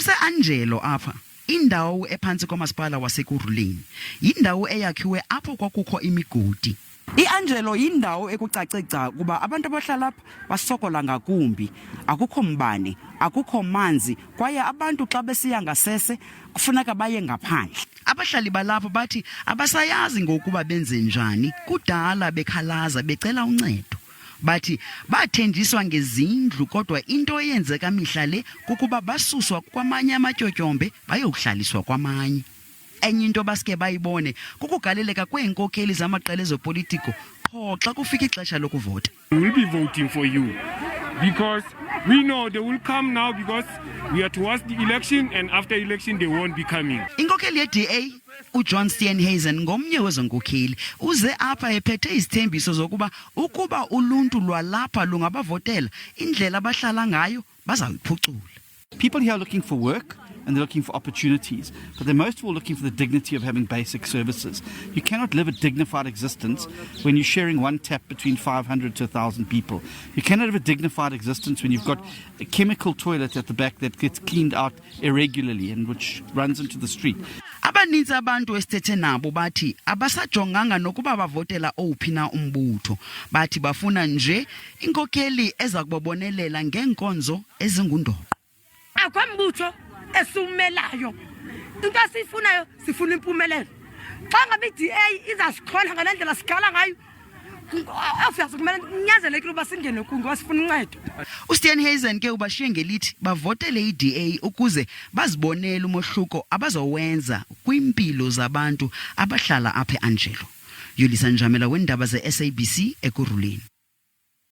KuseAngelo apha indawo ephansi kwamasipala waseKurhuleni yindawo eyakhiwe apho kwakukho imigodi. iAngelo yindawo ekucaceca kuba abantu abahlala apha basokola ngakumbi, akukho mbane, akukho manzi, kwaye abantu xa besiya ngasese kufuneka baye ngaphandle. Abahlali balapho bathi abasayazi ngokuba benze njani, kudala bekhalaza becela uncedo. Bathi bathenjiswa ngezindlu kodwa into eyenzeka mihla le kukuba basuswa kwamanye amatyotyombe bayokuhlaliswa kwamanye. Enye into basike bayibone kukugaleleka kweenkokheli zamaqela ezopolitiko qho xa kufika ixesha lokuvota. We will be voting for you because we know they will come now because we are towards the election, and after election they won't be coming. Inkokheli ye-DA uJohn Steenhuisen ngomnye wezonkokheli uze apha ephethe izithembiso zokuba ukuba uluntu lwalapha lungabavotela indlela abahlala ngayo bazawuyiphucula. People here are looking for work and they're looking for opportunities, but they're most of all looking for the dignity of having basic services. You cannot live a dignified existence when you're sharing one tap between 500 to 1,000 people. You cannot have a dignified existence when you've got a chemical toilet at the back that gets cleaned out irregularly and which runs into the street. Abaninzi abantu esithethe nabo bathi abasajonganga nokuba bavotela owuphi na umbutho, bathi bafuna nje inkokheli eza kubabonelela ngeenkonzo ezingundoqo. Akwambutho esumelayo into esifunayo sifuna impumelelo. Xa ngabe iDA izasikhola ngalendlela sikhala ngayo ofisa kumele nyanzeleke ukuba singene kungo sifuna uncedo. uSteenhuisen ke ubashiye ngelithi bavotele iDA ukuze bazibonele umohluko abazowenza kwimpilo zabantu abahlala apha eAngelo. Yulisa Njamela weendaba zeSABC Ekurhuleni.